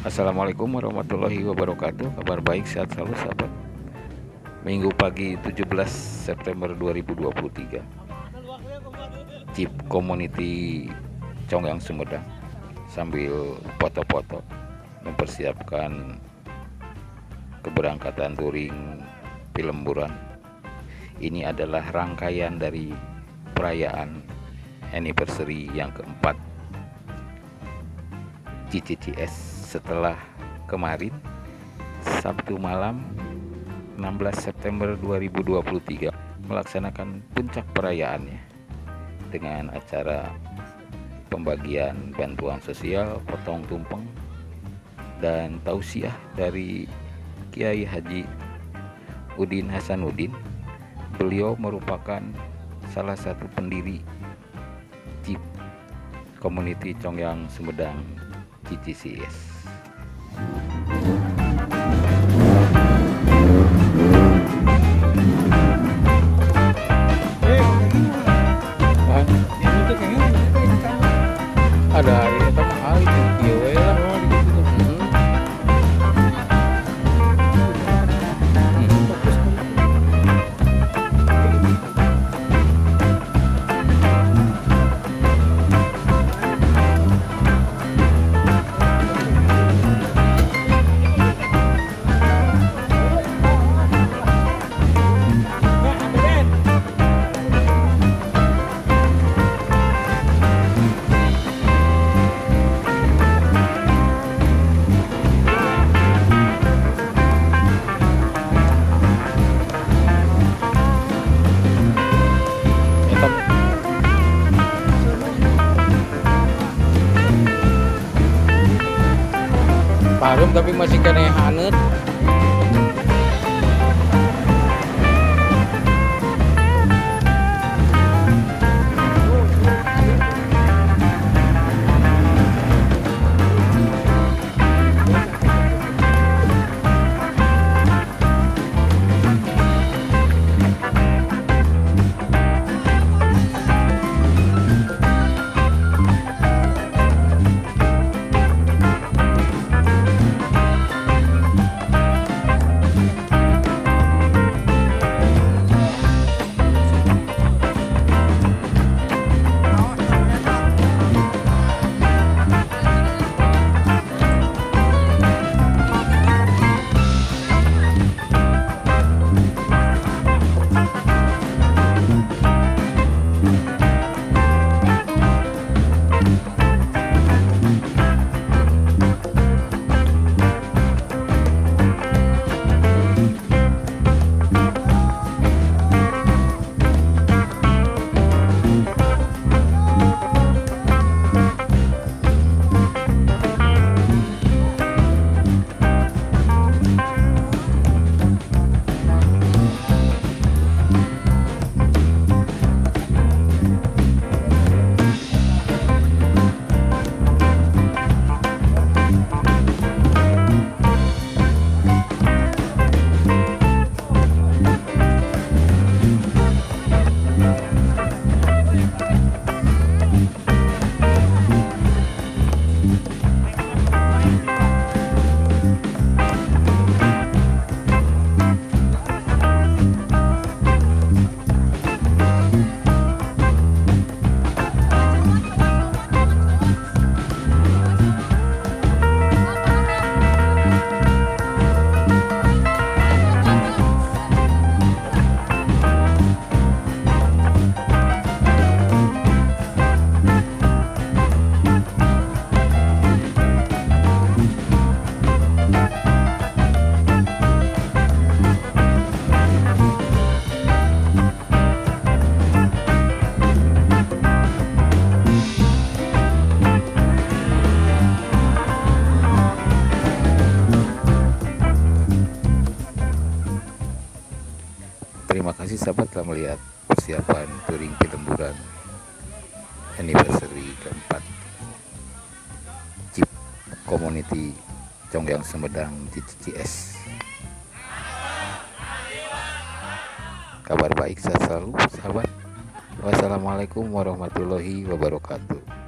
Assalamualaikum warahmatullahi wabarakatuh. Kabar baik, sehat selalu sahabat. Minggu pagi 17 September 2023, Jeep Community Conggang Sumedang sambil foto-foto mempersiapkan keberangkatan touring Pelemburan. Ini adalah rangkaian dari perayaan anniversary yang keempat GCCS setelah kemarin Sabtu malam 16 September 2023 melaksanakan puncak perayaannya dengan acara pembagian bantuan sosial, potong tumpeng, dan tausiah dari Kiai Haji Udin Hasanuddin. Beliau merupakan salah satu pendiri Jeep Community Conggang Sumedang GCCS. Ada ini sama hari itu lah. Parum tapi masih kena hanet. Terima kasih sahabat telah melihat persiapan touring Pelemburan anniversary keempat Jeep Community Conggang Sumedang GCCS. Kabar baik, sehat selalu sahabat. Wassalamualaikum warahmatullahi wabarakatuh.